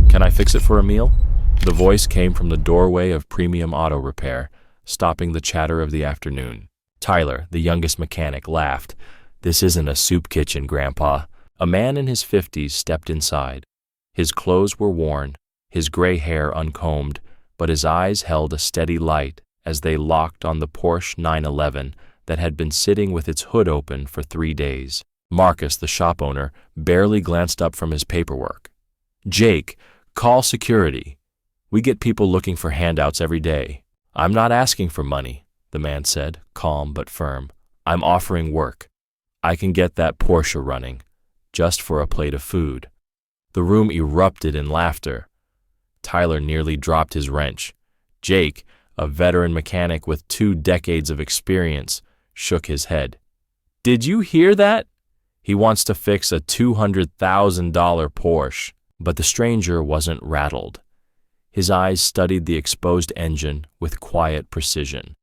Can I fix it for a meal? The voice came from the doorway of Premium Auto Repair, stopping the chatter of the afternoon. Tyler, the youngest mechanic, laughed. This isn't a soup kitchen, Grandpa. A man in his 50s stepped inside. His clothes were worn, his gray hair uncombed, but his eyes held a steady light as they locked on the Porsche 911 that had been sitting with its hood open for 3 days. Marcus, the shop owner, barely glanced up from his paperwork. Jake, call security. We get people looking for handouts every day. I'm not asking for money, the man said, calm but firm. I'm offering work. I can get that Porsche running, just for a plate of food. The room erupted in laughter. Tyler nearly dropped his wrench. Jake, a veteran mechanic with 2 decades of experience, shook his head. Did you hear that? He wants to fix a $200,000 Porsche. But the stranger wasn't rattled. His eyes studied the exposed engine with quiet precision.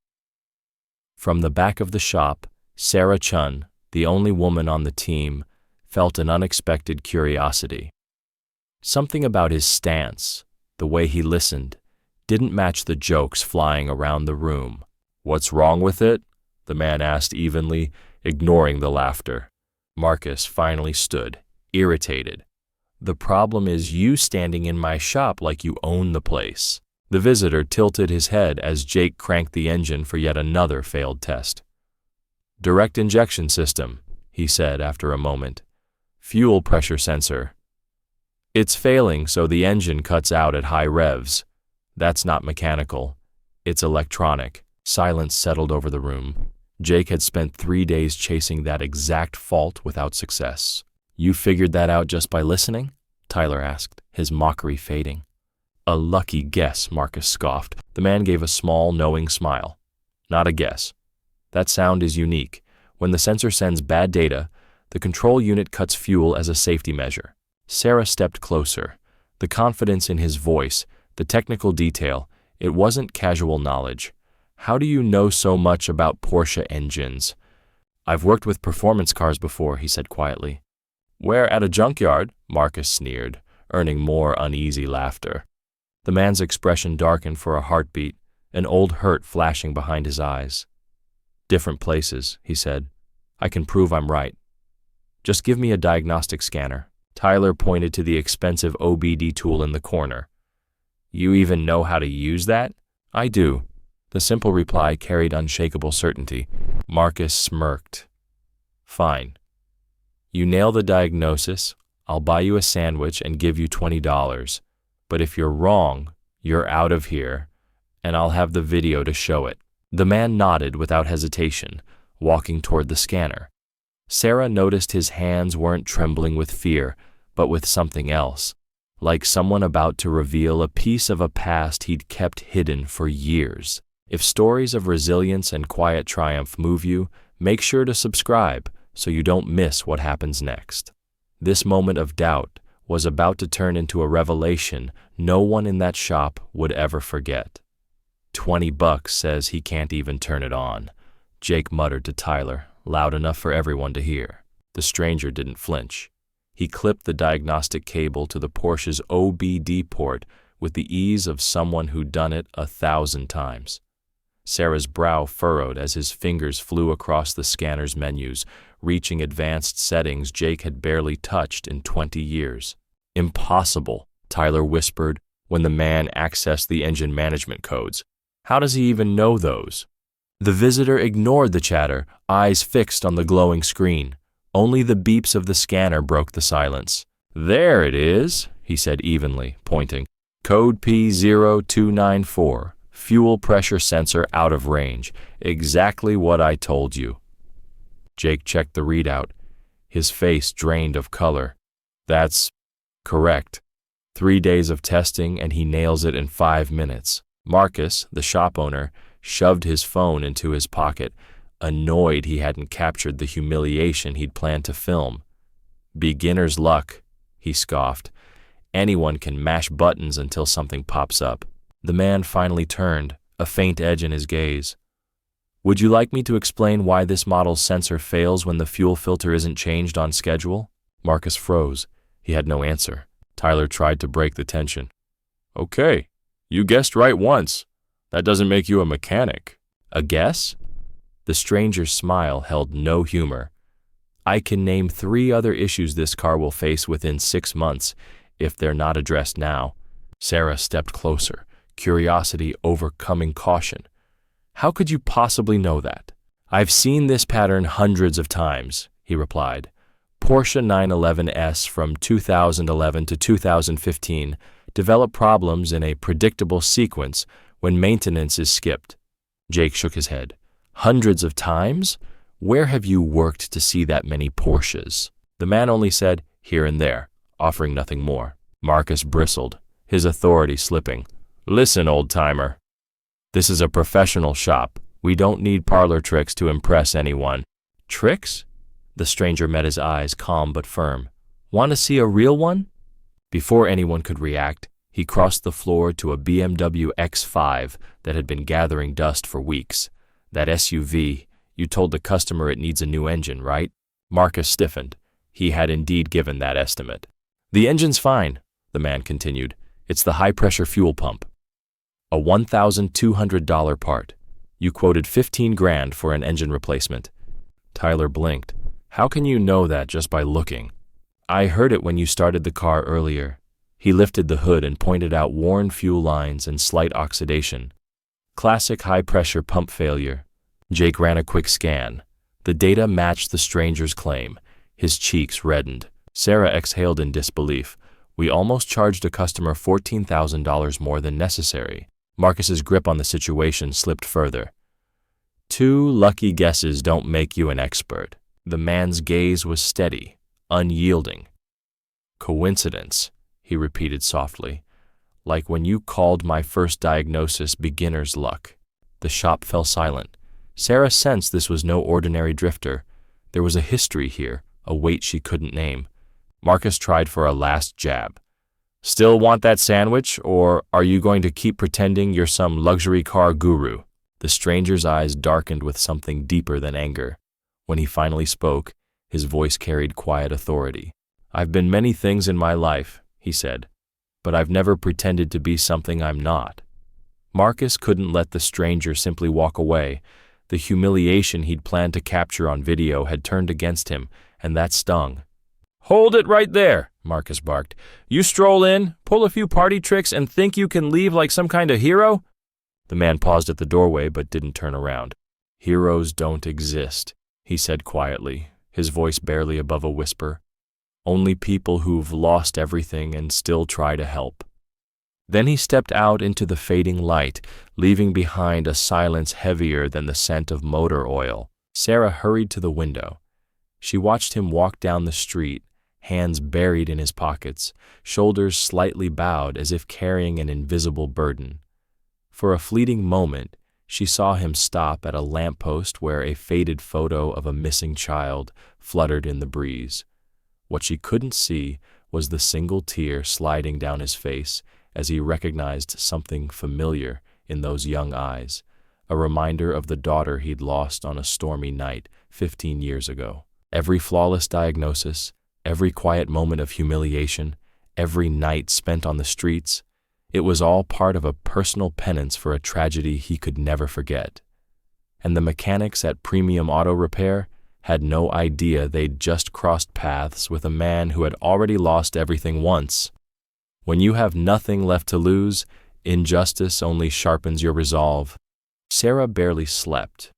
From the back of the shop, Sarah Chun, the only woman on the team, felt an unexpected curiosity. Something about his stance, the way he listened, didn't match the jokes flying around the room. What's wrong with it? The man asked evenly, ignoring the laughter. Marcus finally stood, irritated. The problem is you standing in my shop like you own the place. The visitor tilted his head as Jake cranked the engine for yet another failed test. Direct injection system, he said after a moment. Fuel pressure sensor. It's failing, so the engine cuts out at high revs. That's not mechanical. It's electronic. Silence settled over the room. Jake had spent 3 days chasing that exact fault without success. You figured that out just by listening? Tyler asked, his mockery fading. A lucky guess, Marcus scoffed. The man gave a small, knowing smile. Not a guess. That sound is unique. When the sensor sends bad data, the control unit cuts fuel as a safety measure. Sarah stepped closer. The confidence in his voice, the technical detail, it wasn't casual knowledge. How do you know so much about Porsche engines? I've worked with performance cars before, he said quietly. Where at a junkyard? Marcus sneered, earning more uneasy laughter. The man's expression darkened for a heartbeat, an old hurt flashing behind his eyes. Different places, he said. I can prove I'm right. Just give me a diagnostic scanner. Tyler pointed to the expensive OBD tool in the corner. You even know how to use that? I do. The simple reply carried unshakable certainty. Marcus smirked. Fine. You nail the diagnosis, I'll buy you a sandwich and give you $20. But if you're wrong, you're out of here, and I'll have the video to show it. The man nodded without hesitation, walking toward the scanner. Sarah noticed his hands weren't trembling with fear, but with something else, like someone about to reveal a piece of a past he'd kept hidden for years. If stories of resilience and quiet triumph move you, make sure to subscribe so you don't miss what happens next. This moment of doubt was about to turn into a revelation no one in that shop would ever forget. $20 says he can't even turn it on, Jake muttered to Tyler, loud enough for everyone to hear. The stranger didn't flinch. He clipped the diagnostic cable to the Porsche's OBD port with the ease of someone who'd done it 1,000 times. Sarah's brow furrowed as his fingers flew across the scanner's menus, reaching advanced settings Jake had barely touched in 20 years. Impossible, Tyler whispered when the man accessed the engine management codes. How does he even know those? The visitor ignored the chatter, eyes fixed on the glowing screen. Only the beeps of the scanner broke the silence. There it is, he said evenly, pointing. Code P0294. Fuel pressure sensor out of range. Exactly what I told you. Jake checked the readout, his face drained of color. That's correct. 3 days of testing and he nails it in 5 minutes. Marcus, the shop owner, shoved his phone into his pocket, annoyed he hadn't captured the humiliation he'd planned to film. Beginner's luck, he scoffed. Anyone can mash buttons until something pops up. The man finally turned, a faint edge in his gaze. Would you like me to explain why this model's sensor fails when the fuel filter isn't changed on schedule? Marcus froze. He had no answer. Tyler tried to break the tension. Okay, you guessed right once. That doesn't make you a mechanic. A guess? The stranger's smile held no humor. I can name 3 other issues this car will face within 6 months if they're not addressed now. Sarah stepped closer, curiosity overcoming caution. How could you possibly know that? I've seen this pattern hundreds of times, he replied. Porsche 911S from 2011 to 2015 developed problems in a predictable sequence when maintenance is skipped. Jake shook his head. Hundreds of times? Where have you worked to see that many Porsches? The man only said, here and there, offering nothing more. Marcus bristled, his authority slipping. Listen, old-timer. This is a professional shop. We don't need parlor tricks to impress anyone. Tricks? The stranger met his eyes, calm but firm. Want to see a real one? Before anyone could react, he crossed the floor to a BMW X5 that had been gathering dust for weeks. That SUV, you told the customer it needs a new engine, right? Marcus stiffened. He had indeed given that estimate. The engine's fine, the man continued. It's the high-pressure fuel pump. A $1,200 part. You quoted $15,000 for an engine replacement. Tyler blinked. How can you know that just by looking? I heard it when you started the car earlier. He lifted the hood and pointed out worn fuel lines and slight oxidation. Classic high-pressure pump failure. Jake ran a quick scan. The data matched the stranger's claim. His cheeks reddened. Sarah exhaled in disbelief. We almost charged a customer $14,000 more than necessary. Marcus's grip on the situation slipped further. 2 lucky guesses don't make you an expert. The man's gaze was steady, unyielding. Coincidence, he repeated softly. Like when you called my first diagnosis beginner's luck. The shop fell silent. Sarah sensed this was no ordinary drifter. There was a history here, a weight she couldn't name. Marcus tried for a last jab. Still want that sandwich, or are you going to keep pretending you're some luxury car guru? The stranger's eyes darkened with something deeper than anger. When he finally spoke, his voice carried quiet authority. I've been many things in my life, he said, but I've never pretended to be something I'm not. Marcus couldn't let the stranger simply walk away. The humiliation he'd planned to capture on video had turned against him, and that stung. Hold it right there, Marcus barked. You stroll in, pull a few party tricks, and think you can leave like some kind of hero? The man paused at the doorway but didn't turn around. Heroes don't exist, he said quietly, his voice barely above a whisper. Only people who've lost everything and still try to help. Then he stepped out into the fading light, leaving behind a silence heavier than the scent of motor oil. Sarah hurried to the window. She watched him walk down the street, hands buried in his pockets, shoulders slightly bowed as if carrying an invisible burden. For a fleeting moment, she saw him stop at a lamppost where a faded photo of a missing child fluttered in the breeze. What she couldn't see was the single tear sliding down his face as he recognized something familiar in those young eyes, a reminder of the daughter he'd lost on a stormy night 15 years ago. Every flawless diagnosis, every quiet moment of humiliation, every night spent on the streets, it was all part of a personal penance for a tragedy he could never forget. And the mechanics at Premium Auto Repair had no idea they'd just crossed paths with a man who had already lost everything once. When you have nothing left to lose, injustice only sharpens your resolve. Sarah barely slept.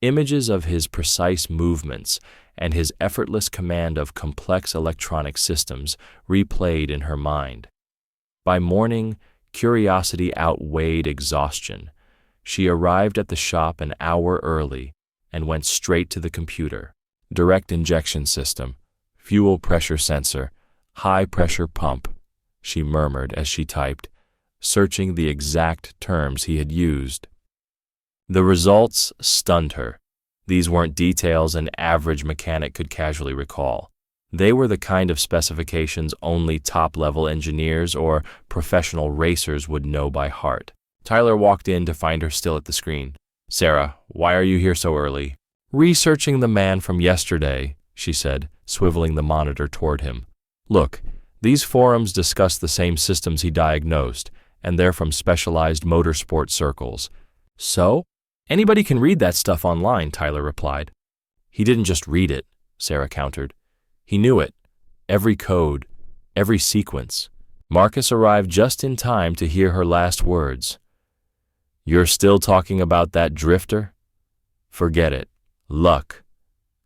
Images of his precise movements and his effortless command of complex electronic systems replayed in her mind. By morning, curiosity outweighed exhaustion. She arrived at the shop an hour early and went straight to the computer. Direct injection system, fuel pressure sensor, high-pressure pump, she murmured as she typed, searching the exact terms he had used. The results stunned her. These weren't details an average mechanic could casually recall. They were the kind of specifications only top-level engineers or professional racers would know by heart. Tyler walked in to find her still at the screen. "Sarah, why are you here so early?" "Researching the man from yesterday," she said, swiveling the monitor toward him. "Look, These forums discuss the same systems he diagnosed, and they're from specialized motorsport circles. So? Anybody can read that stuff online, Tyler replied. He didn't just read it, Sarah countered. He knew it. Every code, every sequence. Marcus arrived just in time to hear her last words. You're still talking about that drifter? Forget it. Luck.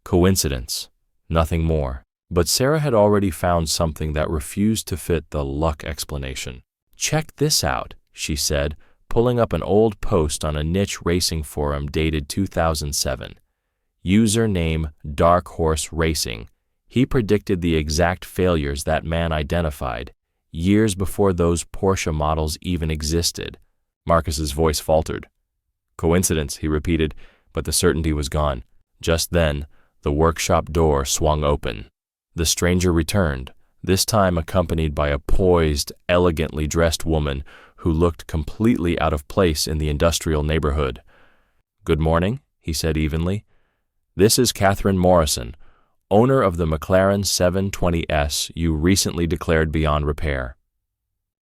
Coincidence. Nothing more. But Sarah had already found something that refused to fit the luck explanation. Check this out, she said, pulling up an old post on a niche racing forum dated 2007. Username Dark Horse Racing. He predicted the exact failures that man identified, years before those Porsche models even existed. Marcus's voice faltered. Coincidence, he repeated, but the certainty was gone. Just then, the workshop door swung open. The stranger returned, this time accompanied by a poised, elegantly dressed woman who looked completely out of place in the industrial neighborhood. Good morning, he said evenly. This is Catherine Morrison, owner of the McLaren 720S you recently declared beyond repair.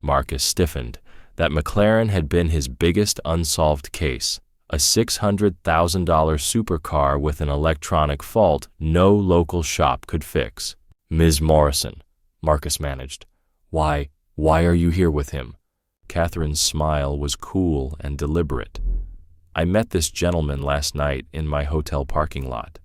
Marcus stiffened. That McLaren had been his biggest unsolved case, a $600,000 supercar with an electronic fault no local shop could fix. Ms. Morrison, Marcus managed. Why are you here with him? Catherine's smile was cool and deliberate. I met this gentleman last night in my hotel parking lot.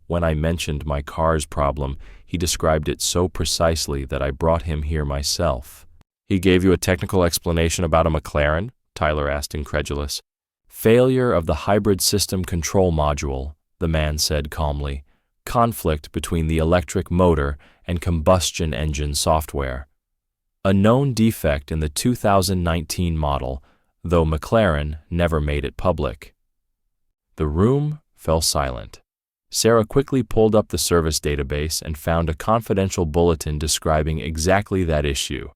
When I mentioned my car's problem, he described it so precisely that I brought him here myself. He gave you a technical explanation about a McLaren? Tyler asked, incredulous. Failure of the hybrid system control module, the man said calmly. Conflict between the electric motor and combustion engine software. A known defect in the 2019 model, though McLaren never made it public. The room fell silent. Sarah quickly pulled up the service database and found a confidential bulletin describing exactly that issue.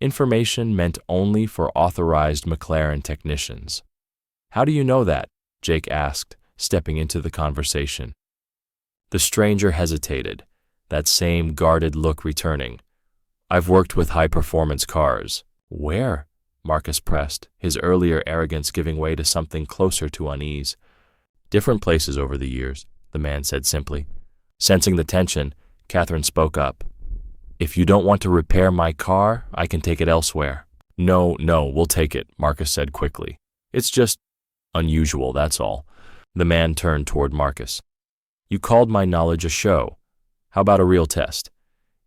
Information meant only for authorized McLaren technicians. How do you know that? Jake asked, stepping into the conversation. The stranger hesitated, that same guarded look returning. I've worked with high-performance cars. Where? Marcus pressed, his earlier arrogance giving way to something closer to unease. Different places over the years, the man said simply. Sensing the tension, Catherine spoke up. If you don't want to repair my car, I can take it elsewhere. No, we'll take it, Marcus said quickly. It's just unusual, that's all. The man turned toward Marcus. You called my knowledge a show. How about a real test?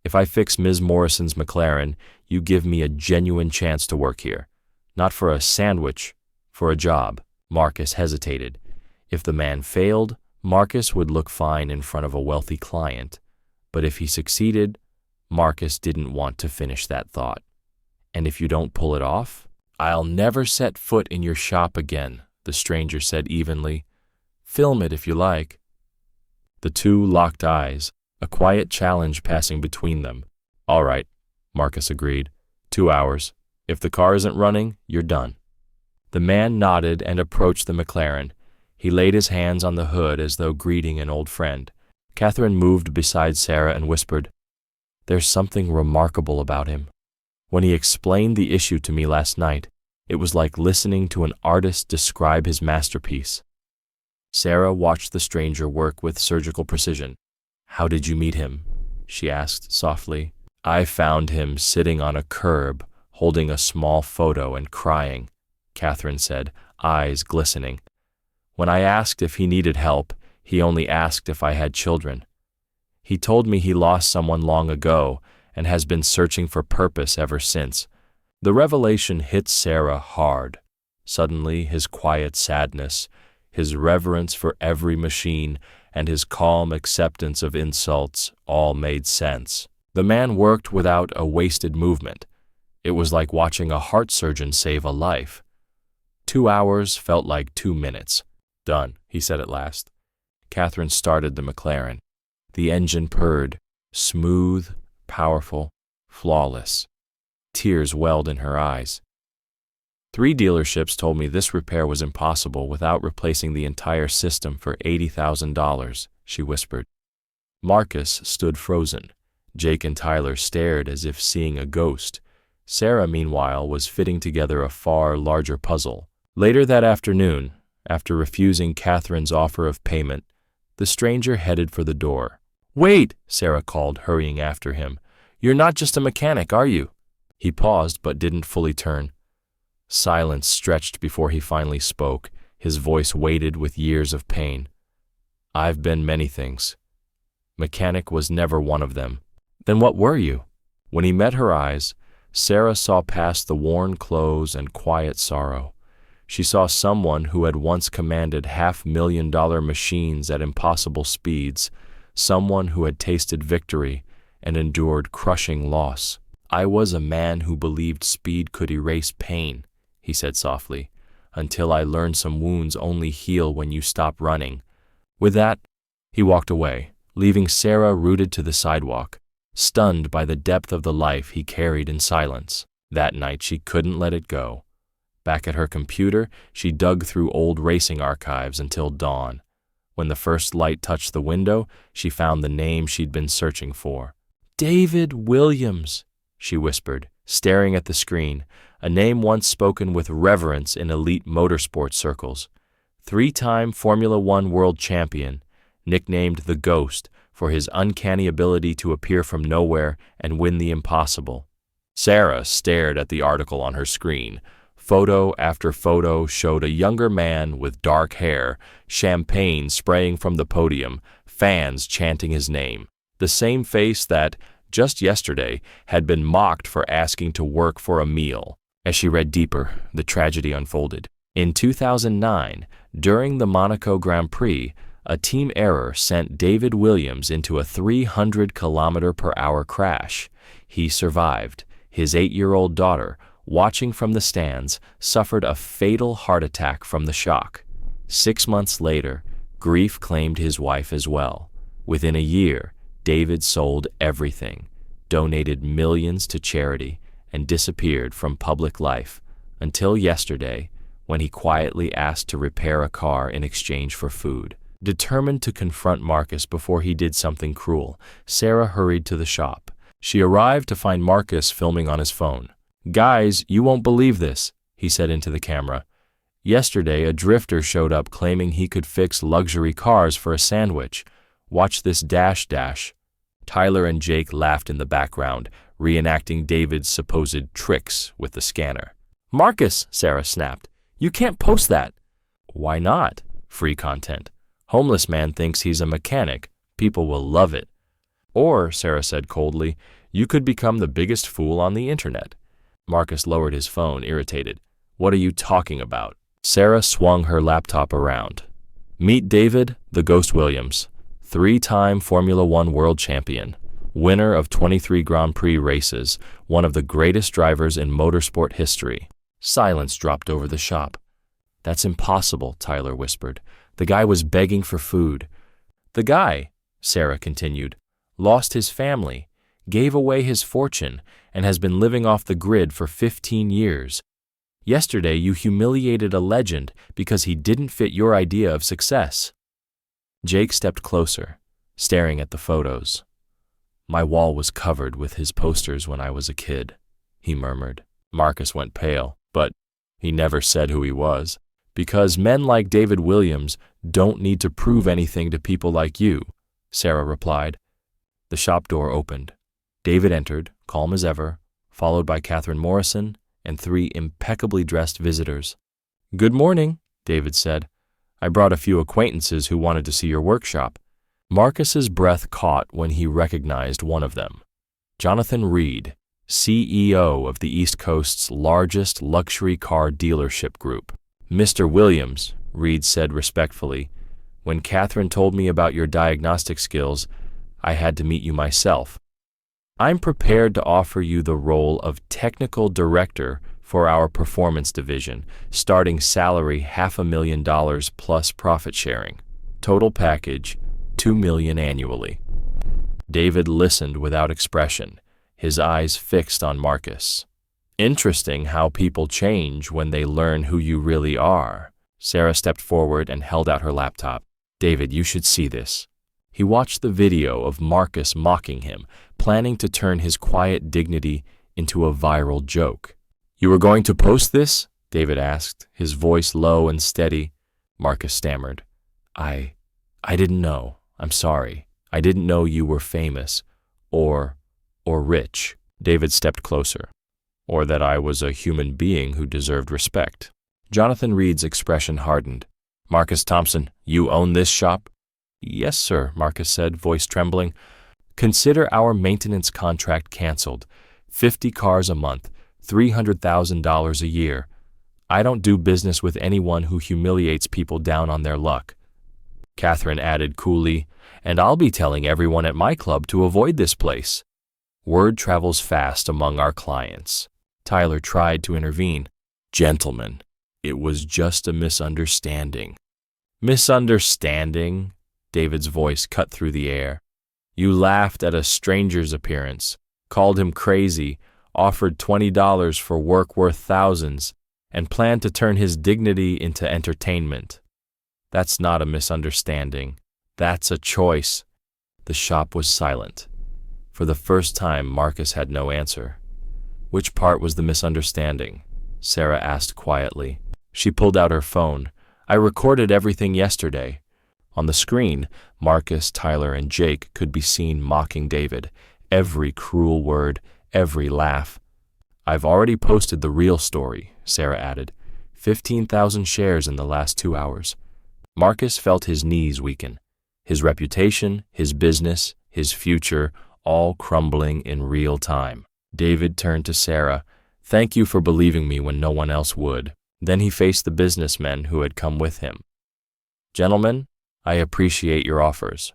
If I fix Ms. Morrison's McLaren, you give me a genuine chance to work here. Not for a sandwich, for a job. Marcus hesitated. If the man failed, Marcus would look fine in front of a wealthy client. But if he succeeded, Marcus didn't want to finish that thought. And if you don't pull it off, I'll never set foot in your shop again, the stranger said evenly. Film it if you like. The two locked eyes, a quiet challenge passing between them. All right, Marcus agreed. 2 hours. If the car isn't running, you're done. The man nodded and approached the McLaren. He laid his hands on the hood as though greeting an old friend. Catherine moved beside Sarah and whispered, There's something remarkable about him. When he explained the issue to me last night, it was like listening to an artist describe his masterpiece. Sarah watched the stranger work with surgical precision. How did you meet him? She asked softly. I found him sitting on a curb, holding a small photo and crying, Catherine said, eyes glistening. When I asked if he needed help, he only asked if I had children. He told me he lost someone long ago and has been searching for purpose ever since. The revelation hit Sarah hard. Suddenly, his quiet sadness, his reverence for every machine, and his calm acceptance of insults all made sense. The man worked without a wasted movement. It was like watching a heart surgeon save a life. 2 hours felt like 2 minutes. Done, he said at last. Catherine started the McLaren. The engine purred, smooth, powerful, flawless. Tears welled in her eyes. 3 dealerships told me this repair was impossible without replacing the entire system for $80,000, she whispered. Marcus stood frozen. Jake and Tyler stared as if seeing a ghost. Sarah, meanwhile, was fitting together a far larger puzzle. Later that afternoon, after refusing Catherine's offer of payment, the stranger headed for the door. "Wait!" Sarah called, hurrying after him. "You're not just a mechanic, are you?" He paused but didn't fully turn. Silence stretched before he finally spoke, his voice weighted with years of pain. "I've been many things. Mechanic was never one of them." "Then what were you?" When he met her eyes, Sarah saw past the worn clothes and quiet sorrow. She saw someone who had once commanded $500,000 machines at impossible speeds, someone who had tasted victory and endured crushing loss. "I was a man who believed speed could erase pain," he said softly, "until I learned some wounds only heal when you stop running." With that, he walked away, leaving Sarah rooted to the sidewalk, stunned by the depth of the life he carried in silence. That night she couldn't let it go. Back at her computer, she dug through old racing archives until dawn. When the first light touched the window, she found the name she'd been searching for. "David Williams," she whispered, staring at the screen, a name once spoken with reverence in elite motorsport circles. 3-time Formula One world champion, nicknamed the Ghost for his uncanny ability to appear from nowhere and win the impossible. Sarah stared at the article on her screen. Photo after photo showed a younger man with dark hair, champagne spraying from the podium, fans chanting his name. The same face that, just yesterday, had been mocked for asking to work for a meal. As she read deeper, the tragedy unfolded. In 2009, during the Monaco Grand Prix, a team error sent David Williams into a 300-kilometer-per-hour crash. He survived. His 8-year-old daughter, watching from the stands, suffered a fatal heart attack from the shock. 6 months later, grief claimed his wife as well. Within a year, David sold everything, donated millions to charity, and disappeared from public life until yesterday, when he quietly asked to repair a car in exchange for food. Determined to confront Marcus before he did something cruel, Sarah hurried to the shop. She arrived to find Marcus filming on his phone. "Guys, you won't believe this," he said into the camera. "Yesterday, a drifter showed up claiming he could fix luxury cars for a sandwich. Watch this dash dash." Tyler and Jake laughed in the background, reenacting David's supposed tricks with the scanner. "Marcus," Sarah snapped, "you can't post that." "Why not? Free content. Homeless man thinks he's a mechanic. People will love it." "Or," Sarah said coldly, "you could become the biggest fool on the internet." Marcus lowered his phone, irritated. "What are you talking about?" Sarah swung her laptop around. "Meet David, the Ghost Williams, 3-time Formula One world champion, winner of 23 Grand Prix races, one of the greatest drivers in motorsport history." Silence dropped over the shop. "That's impossible," Tyler whispered. "The guy was begging for food." "The guy," Sarah continued, "lost his family, gave away his fortune, and has been living off the grid for 15 years. Yesterday, you humiliated a legend because he didn't fit your idea of success." Jake stepped closer, staring at the photos. "My wall was covered with his posters when I was a kid," he murmured. Marcus went pale, but he never said who he was. "Because men like David Williams don't need to prove anything to people like you," Sarah replied. The shop door opened. David entered, calm as ever, followed by Catherine Morrison and 3 impeccably dressed visitors. "Good morning," David said. "I brought a few acquaintances who wanted to see your workshop." Marcus's breath caught when he recognized one of them. Jonathan Reed, CEO of the East Coast's largest luxury car dealership group. "Mr. Williams," Reed said respectfully, "when Catherine told me about your diagnostic skills, I had to meet you myself. I'm prepared to offer you the role of technical director for our performance division, starting salary $500,000 plus profit sharing. Total package, $2 million annually." David listened without expression, his eyes fixed on Marcus. "Interesting how people change when they learn who you really are." Sarah stepped forward and held out her laptop. "David, you should see this." He watched the video of Marcus mocking him, planning to turn his quiet dignity into a viral joke. "You were going to post this?" David asked, his voice low and steady. Marcus stammered. I didn't know. I'm sorry. I didn't know you were famous or rich." David stepped closer. "Or that I was a human being who deserved respect." Jonathan Reed's expression hardened. "Marcus Thompson, you own this shop?" "Yes, sir," Marcus said, voice trembling. "Consider our maintenance contract canceled. 50 cars a month, $300,000 a year. I don't do business with anyone who humiliates people down on their luck." Catherine added coolly, "And I'll be telling everyone at my club to avoid this place." Word travels fast among our clients. Tyler tried to intervene. "Gentlemen, it was just a misunderstanding." "Misunderstanding?" David's voice cut through the air. "You laughed at a stranger's appearance, called him crazy, offered $20 for work worth thousands, and planned to turn his dignity into entertainment. That's not a misunderstanding. That's a choice." The shop was silent. For the first time, Marcus had no answer. "Which part was the misunderstanding?" Sarah asked quietly. She pulled out her phone. "I recorded everything yesterday." On the screen, Marcus, Tyler, and Jake could be seen mocking David. Every cruel word, every laugh. "I've already posted the real story," Sarah added. 15,000 shares in the last 2 hours. Marcus felt his knees weaken. His reputation, his business, his future, all crumbling in real time. David turned to Sarah. "Thank you for believing me when no one else would." Then he faced the businessmen who had come with him. "Gentlemen, I appreciate your offers.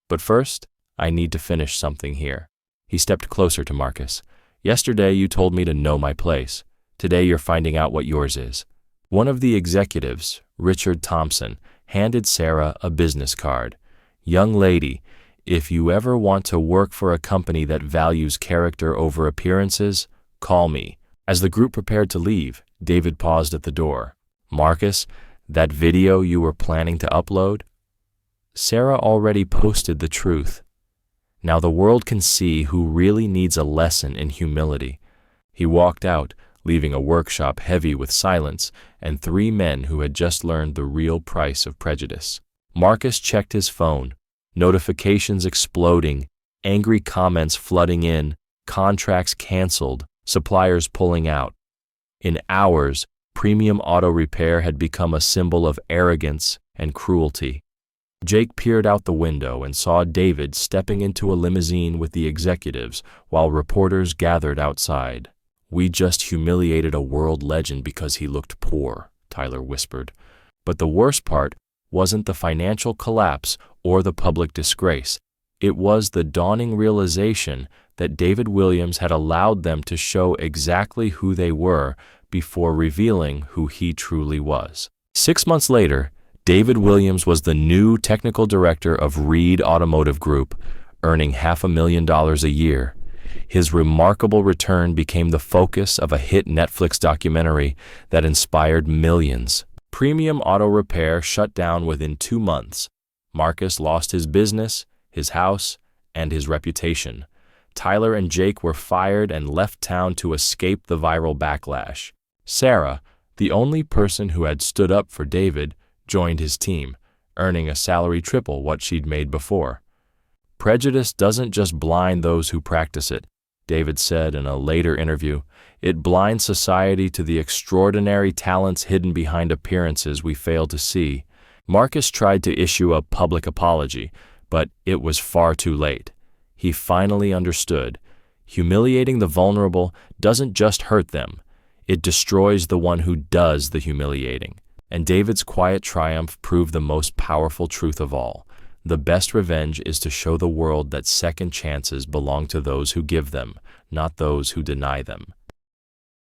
But first, I need to finish something here." He stepped closer to Marcus. "Yesterday you told me to know my place. Today you're finding out what yours is." One of the executives, Richard Thompson, handed Sarah a business card. "Young lady, if you ever want to work for a company that values character over appearances, call me." As the group prepared to leave, David paused at the door. "Marcus, that video you were planning to upload? Sarah already posted the truth. Now the world can see who really needs a lesson in humility." He walked out, leaving a workshop heavy with silence and 3 men who had just learned the real price of prejudice. Marcus checked his phone, notifications exploding, angry comments flooding in, contracts canceled, suppliers pulling out. In hours, premium auto repair had become a symbol of arrogance and cruelty. Jake peered out the window and saw David stepping into a limousine with the executives while reporters gathered outside. "We just humiliated a world legend because he looked poor," Tyler whispered. But the worst part wasn't the financial collapse or the public disgrace. It was the dawning realization that David Williams had allowed them to show exactly who they were before revealing who he truly was. 6 months later, David Williams was the new technical director of Reed Automotive Group, earning $500,000 a year. His remarkable return became the focus of a hit Netflix documentary that inspired millions. Premium auto repair shut down within 2 months. Marcus lost his business, his house, and his reputation. Tyler and Jake were fired and left town to escape the viral backlash. Sarah, the only person who had stood up for David, joined his team, earning a salary triple what she'd made before. "Prejudice doesn't just blind those who practice it," David said in a later interview. "It blinds society to the extraordinary talents hidden behind appearances we fail to see." Marcus tried to issue a public apology, but it was far too late. He finally understood. Humiliating the vulnerable doesn't just hurt them. It destroys the one who does the humiliating. And David's quiet triumph proved the most powerful truth of all. The best revenge is to show the world that second chances belong to those who give them, not those who deny them.